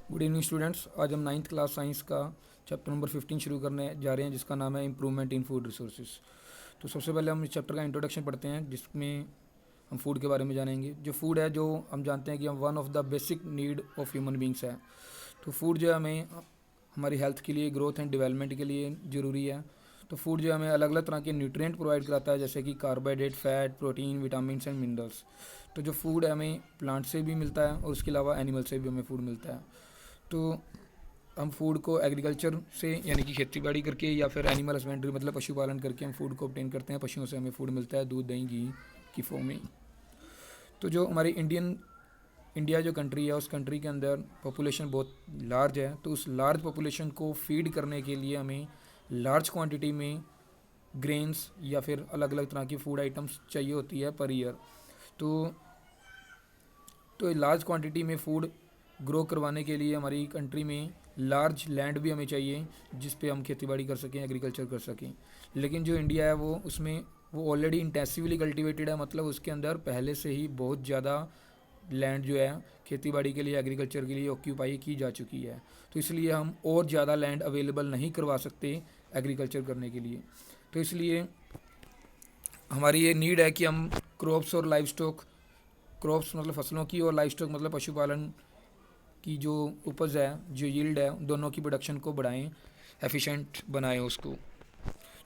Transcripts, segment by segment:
Good evening students. आज हम ninth class science का चैप्टर नंबर 15 शुरू करने जा रहे हैं, जिसका नाम है इम्प्रूवमेंट इन फूड रिसोर्सेज। तो सबसे पहले हम इस चैप्टर का इंट्रोडक्शन पढ़ते हैं, जिसमें हम फूड के बारे में जानेंगे। जो फूड है, जो हम जानते हैं कि हम one of the basic need of human beings है। तो फूड जो है हमें हमारी हेल्थ के लिए, ग्रोथ एंड डेवलपमेंट के लिए ज़रूरी है। तो फूड जो हमें अलग अलग तरह के न्यूट्रिएंट प्रोवाइड कराता है, जैसे कि carbohydrate, fat, protein, vitamin and minerals. तो जो फूड है हमें प्लांट से भी मिलता है और उसके अलावा एनिमल से भी हमें फूड मिलता है। तो हम फूड को एग्रीकल्चर से, यानी कि खेती बाड़ी करके, या फिर एनिमल हस्बेंड्री मतलब पशुपालन करके हम फूड को ऑब्टेन करते हैं। पशुओं से हमें फूड मिलता है, दूध, दही, घी की फॉर्म में। तो जो हमारी इंडिया जो कंट्री है, उस कंट्री के अंदर पॉपुलेशन बहुत लार्ज है। तो उस लार्ज पॉपुलेशन को फीड करने के लिए हमें लार्ज क्वांटिटी में ग्रेन्स या फिर अलग अलग तरह की फूड आइटम्स चाहिए होती है पर ईयर। तो लार्ज क्वांटिटी में फूड ग्रो करवाने के लिए हमारी कंट्री में लार्ज लैंड भी हमें चाहिए, जिस पे हम खेती बाड़ी कर सकें, एग्रीकल्चर कर सकें। लेकिन जो इंडिया है वो ऑलरेडी इंटेंसिवली कल्टिवेटेड है, मतलब उसके अंदर पहले से ही बहुत ज़्यादा लैंड जो है खेती बाड़ी के लिए, एग्रीकल्चर के लिए ऑक्यूपाई की जा चुकी है। तो इसलिए हम और ज़्यादा लैंड अवेलेबल नहीं करवा सकते एग्रीकल्चर करने के लिए। तो इसलिए हमारी ये नीड है कि हम क्रॉप्स और लाइव स्टॉक, क्रॉप्स मतलब फसलों की, और लाइव स्टॉक मतलब पशुपालन की जो उपज है, जो यील्ड है, दोनों की प्रोडक्शन को बढ़ाएं, एफिशिएंट बनाएं उसको।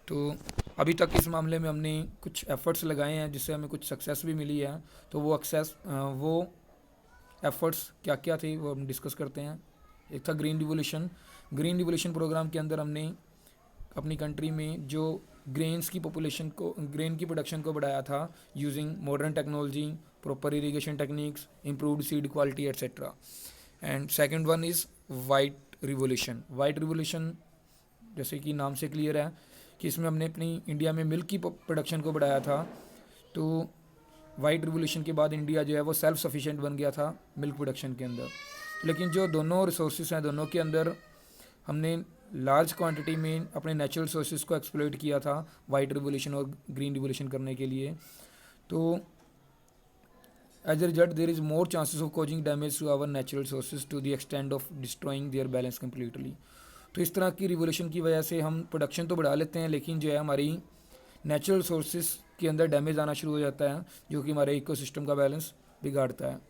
तो अभी तक इस मामले में हमने कुछ एफ़र्ट्स लगाए हैं, जिससे हमें कुछ सक्सेस भी मिली है। तो वो एफ़र्ट्स क्या क्या थे वो हम डिस्कस करते हैं। एक था ग्रीन रिवोल्यूशन प्रोग्राम के अंदर हमने अपनी कंट्री में जो ग्रेन की प्रोडक्शन को बढ़ाया था, using modern technology, proper irrigation techniques, improved seed quality etcetera. And second one is white revolution. जैसे कि नाम से क्लियर है कि इसमें हमने अपनी इंडिया में मिल्क की प्रोडक्शन को बढ़ाया था। तो वाइट रिवोल्यूशन के बाद इंडिया जो है वो सेल्फ सफिशिएंट बन गया था मिल्क प्रोडक्शन के अंदर। लेकिन जो दोनों रिसोर्सेज हैं, दोनों के अंदर हमने लार्ज क्वांटिटी में अपने नेचुरल रिसोर्सेज को एक्सप्लॉइट किया था वाइट रिवोल्यूशन और ग्रीन रिवोल्यूशन करने के लिए। तो as a result there is more chances of causing damage to our natural sources to the extend of destroying their balance completely. तो इस तरह की रिवोल्यूशन की वजह से हम प्रोडक्शन तो बढ़ा लेते हैं, लेकिन जो है हमारी नेचुरल सोर्सेज के अंदर डैमेज आना शुरू हो जाता है, जो कि हमारे इकोसिस्टम का बैलेंस बिगाड़ता है।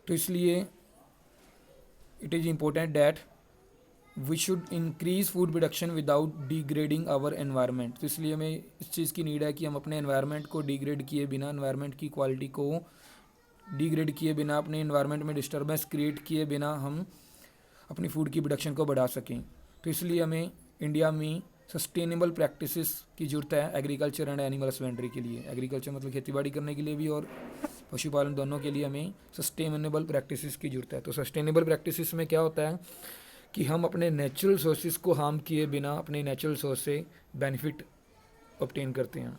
तो इसलिए it is important that we should increase food production without degrading our environment. तो इसलिए हमें इस चीज़ की नीड है कि हम अपने एनवायरनमेंट को डिग्रेड किए बिना, एनवायरनमेंट की क्वालिटी को डिग्रेड किए बिना, अपने एनवायरनमेंट में डिस्टर्बेंस क्रिएट किए बिना हम अपनी फूड की प्रोडक्शन को बढ़ा सकें। तो इसलिए हमें इंडिया में सस्टेनेबल प्रैक्टिसेस की ज़रूरत है एग्रीकल्चर एंड एनिमल हस्बेंड्री के लिए। एग्रीकल्चर मतलब खेती बाड़ी करने के लिए भी, और पशुपालन दोनों के लिए हमें सस्टेनेबल प्रैक्टिसेस की ज़रूरत है। तो सस्टेनेबल प्रैक्टिसेस में क्या होता है कि हम अपने नेचुरल सोर्सेज को हार्म किए बिना अपने नेचुरल सोर्स से बेनिफिट ऑब्टेन करते हैं।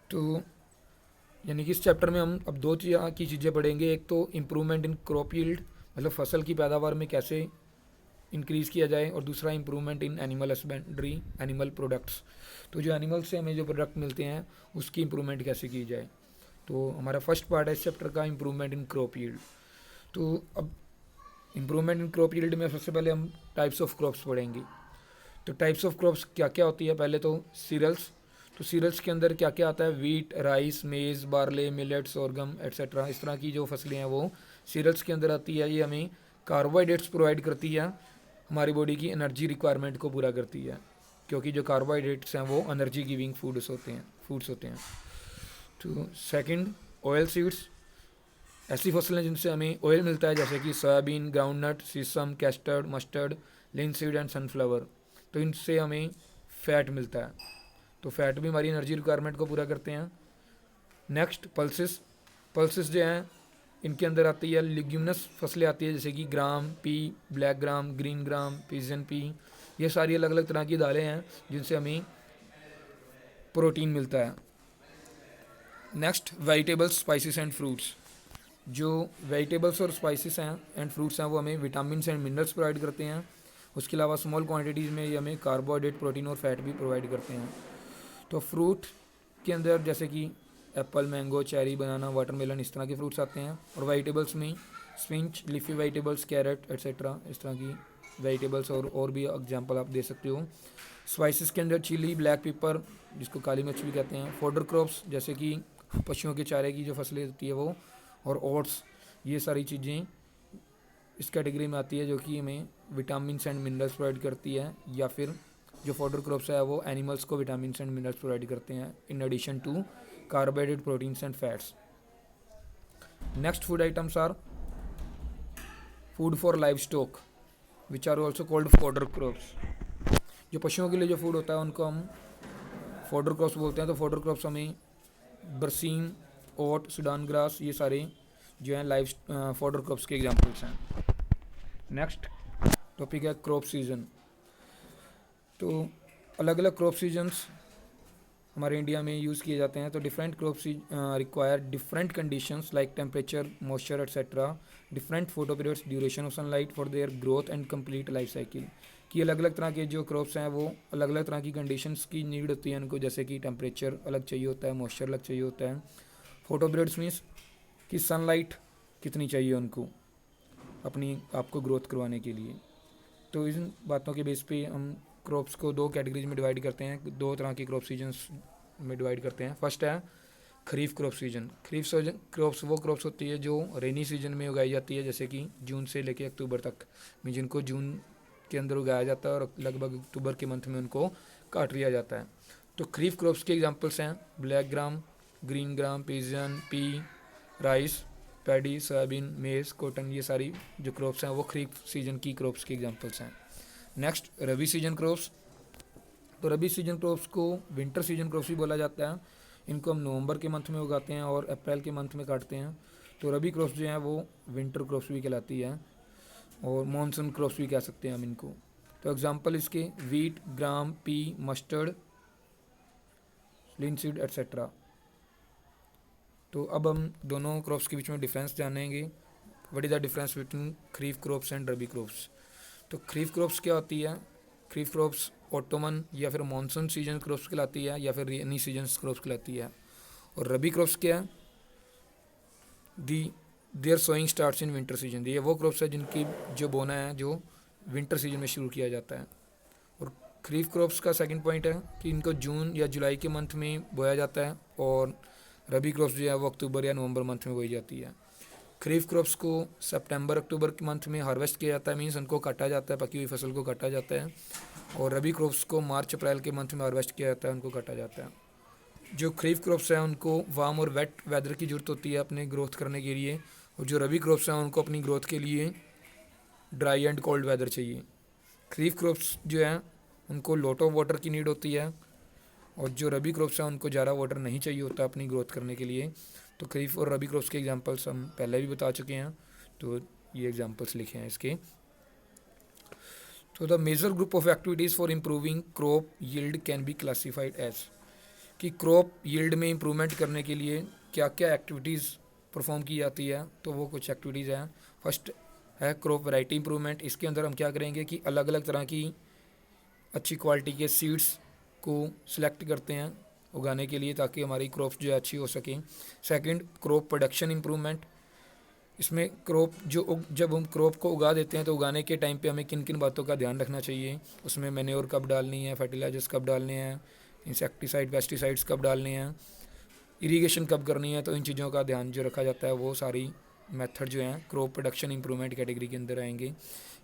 तो यानी कि इस चैप्टर में हम अब दो की चीज़ें पढ़ेंगे। एक तो इम्प्रूवमेंट इन क्रॉप यील्ड, मतलब फसल की पैदावार में कैसे इंक्रीज़ किया जाए, और दूसरा improvement in animal husbandry, animal products. तो जो एनिमल से हमें जो प्रोडक्ट मिलते हैं उसकी इम्प्रूवमेंट कैसे की जाए। तो हमारा फर्स्ट पार्ट है इस चैप्टर का इम्प्रूवमेंट इन क्रॉप यील्ड। तो अब इम्प्रूवमेंट इन क्रॉप यील्ड में सबसे पहले हम टाइप्स ऑफ क्रॉप्स पढ़ेंगे। तो टाइप्स ऑफ क्रॉप्स क्या क्या होती है। पहले तो सीरियल्स। तो सीरियल्स के अंदर क्या क्या आता है, वीट, राइस, मेज़, बार्ले, मिलेट, सोरगम एट्सेट्रा। इस तरह की जो फसलें हैं वो सीरियल्स के अंदर आती है। ये हमें कार्बोहाइड्रेट्स प्रोवाइड करती है, हमारी बॉडी की एनर्जी रिक्वायरमेंट को पूरा करती है, क्योंकि जो कार्बोहाइड्रेट्स हैं वो एनर्जी गिविंग फूड्स होते हैं। तो सेकंड, ऑयल सीड्स। ऐसी फसलें जिनसे हमें ऑयल मिलता है, जैसे कि soybean, groundnut, sesame, castor, mustard, linseed and sunflower. तो इनसे हमें फ़ैट मिलता है। तो फैट भी हमारी एनर्जी रिक्वायरमेंट को पूरा करते हैं। नेक्स्ट, पल्सेस जो हैं इनके अंदर आती है लिग्यूमिनस फसलें आती है, जैसे कि gram, pea, black gram, green gram, pigeon pea. ये सारी अलग अलग तरह की दालें हैं जिनसे हमें प्रोटीन मिलता है। Next, vegetables, spices and fruits. जो वेजिटेबल्स और स्पाइसेस हैं एंड फ्रूट्स हैं वो हमें विटामिन एंड मिनरल्स प्रोवाइड करते हैं। उसके अलावा स्मॉल क्वांटिटीज़ में ये हमें कार्बोहाइड्रेट, प्रोटीन और फैट भी प्रोवाइड करते हैं। तो फ्रूट के अंदर जैसे कि apple, mango, cherry, banana, watermelon, इस तरह के फ्रूट्स आते हैं। और वेजिटेबल्स में spinach, leafy vegetables, carrot etcetera, इस तरह की वेजिटेबल्स और भी एग्जांपल आप दे सकते हो। स्पाइसेस के अंदर चिली, ब्लैक पेपर जिसको काली मिर्च भी कहते हैं, फॉडर क्रॉप्स जैसे कि पशुओं के चारे की जो फसलें होती है वो, और ओट्स, ये सारी चीज़ें इस कैटेगरी में आती है जो कि हमें विटामिन एंड मिनरल्स प्रोवाइड करती है, या फिर जो फॉडर क्रॉप्स है वो एनिमल्स को विटामिन एंड मिनरल्स प्रोवाइड करते हैं in addition to carbohydrate, proteins and fats. Next food items are food for livestock which are also called fodder crops. जो पशुओं के लिए जो फूड होता है उनको हम फॉडर क्रॉप्स बोलते हैं। तो फॉडर क्रॉप्स हमें बरसीम, ओट, सुडान ग्रास, ये सारे जो हैं लाइव फॉडर क्रॉप्स के एग्जांपल्स हैं। नेक्स्ट टॉपिक है क्रॉप सीजन। तो अलग अलग क्रॉप सीजन्स हमारे इंडिया में यूज़ किए जाते हैं। तो different crops require different conditions like temperature, moisture etcetera, different photo periods, duration of sunlight for their growth and complete life cycle. कि अलग अलग तरह के जो क्रॉप्स हैं वो अलग अलग तरह की कंडीशंस की नीड होती है उनको, जैसे कि टेम्परेचर अलग चाहिए होता है, मॉइस्चर अलग चाहिए होता है, फोटो पीरियड्स मीन्स कि सनलाइट कितनी चाहिए उनको अपनी आपको ग्रोथ करवाने के लिए। तो इन बातों के बेस पे हम क्रॉप्स को दो कैटेगरीज में डिवाइड करते हैं, दो तरह की क्रॉप सीजन्स में डिवाइड करते हैं। फर्स्ट है खरीफ क्रॉप सीजन। खरीफ सीजन क्रॉप्स वो क्रॉप्स होती है जो रेनी सीजन में उगाई जाती है, जैसे कि जून से लेकर अक्टूबर तक में, जिनको जून के अंदर उगाया जाता है और लगभग अक्टूबर के मंथ में उनको काट लिया जाता है। तो खरीफ क्रॉप्स के एग्जांपल्स हैं black gram, green gram, pigeon, P, rice, paddy, soybean, मेज, कॉटन, ये सारी जो क्रॉप्स हैं वो खरीफ सीजन की क्रॉप्स के एग्जांपल्स हैं। नेक्स्ट रबी सीजन क्रॉप्स। तो रबी सीजन क्रॉप्स को विंटर सीजन क्रॉप्स भी बोला जाता है। इनको हम नवंबर के मंथ में उगाते हैं और अप्रैल के मंथ में काटते हैं। तो रबी क्रॉप्स जो हैं वो विंटर क्रॉप्स भी कहलाती है और मॉनसून क्रॉप्स भी कह सकते हैं हम इनको। तो एग्जांपल इसके वीट, ग्राम, पी, मस्टर्ड, लिनसीड एट्सेट्रा। तो अब हम दोनों क्रॉप्स के बीच में डिफरेंस जानेंगे। What is the difference between kharif crops and rabi crops. तो खरीफ क्रॉप्स क्या होती है? खरीफ क्रॉप्स ऑटोमन या फिर मानसून सीजन क्रॉप्स कहलाती है या फिर रेनी सीजन क्रॉप्स कहलाती है। और रबी क्रॉप्स क्या है? Their sowing starts in winter season. ये वो क्रॉप्स है जिनकी जो बोना है जो विंटर सीजन में शुरू किया जाता है। और खरीफ क्रॉप्स का सेकंड पॉइंट है कि इनको जून या जुलाई के मंथ में बोया जाता है और रबी क्रॉप्स जो है वो अक्टूबर या नवंबर मंथ में बोई जाती है। खरीफ क्रॉप्स को सितंबर अक्टूबर के मंथ में हार्वेस्ट किया जाता है, मीन्स उनको काटा जाता है, पकी हुई फसल को काटा जाता है। और रबी क्रॉप्स को मार्च अप्रैल के मंथ में हार्वेस्ट किया जाता है, उनको काटा जाता है। जो खरीफ क्रॉप्स हैं उनको वार्म और वेट वेदर की ज़रूरत होती है अपने ग्रोथ करने के लिए, और जो रबी क्रॉप्स हैं उनको अपनी ग्रोथ के लिए ड्राई एंड कोल्ड वेदर चाहिए। खरीफ क्रॉप्स जो हैं उनको लॉट ऑफ वाटर की नीड होती है और जो रबी क्रॉप्स हैं उनको ज़्यादा वाटर नहीं चाहिए होता अपनी ग्रोथ करने के लिए। तो खरीफ और रबी क्रॉप्स के एग्जांपल्स हम पहले भी बता चुके हैं, तो ये एग्जांपल्स लिखे हैं इसके। तो the major group of activities for improving crop yield can be classified as, कि क्रॉप यील्ड में इम्प्रूवमेंट करने के लिए क्या क्या एक्टिविटीज़ परफॉर्म की जाती है। तो वो कुछ एक्टिविटीज़ हैं। फर्स्ट है क्रॉप वैरायटी इम्प्रूवमेंट। इसके अंदर हम क्या करेंगे कि अलग अलग तरह की अच्छी क्वालिटी के सीड्स को सिलेक्ट करते हैं उगाने के लिए ताकि हमारी क्रॉप जो है अच्छी हो सके। Second crop production improvement. इसमें क्रॉप जो जब हम क्रॉप को उगा देते हैं तो उगाने के टाइम पे हमें किन किन बातों का ध्यान रखना चाहिए, उसमें मैन्योर कब डालनी है, फर्टिलाइजर्स कब डालने हैं, इंसेक्टिसाइड पेस्टिसाइड्स कब डालने हैं, इरीगेशन कब करनी है। तो इन चीज़ों का ध्यान जो रखा जाता है वो सारी मेथड जो हैं क्रॉप प्रोडक्शन इम्प्रूवमेंट कैटेगरी के अंदर आएंगे।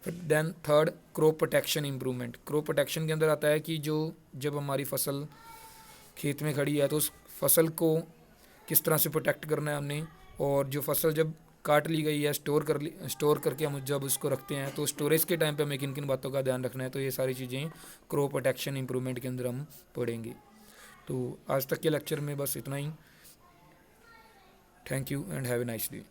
फिर then third crop protection improvement. Crop protection के अंदर आता है कि जो जब हमारी फसल खेत में खड़ी है तो उस फसल को किस तरह से प्रोटेक्ट करना है हमने, और जो फसल जब काट ली गई है स्टोर करके हम जब उसको रखते हैं तो स्टोरेज के टाइम पे हमें किन किन बातों का ध्यान रखना है। तो ये सारी चीज़ें क्रॉप प्रोटेक्शन इम्प्रूवमेंट के अंदर हम पढ़ेंगे। तो आज तक के लेक्चर में बस इतना ही। Thank you and have a nice day.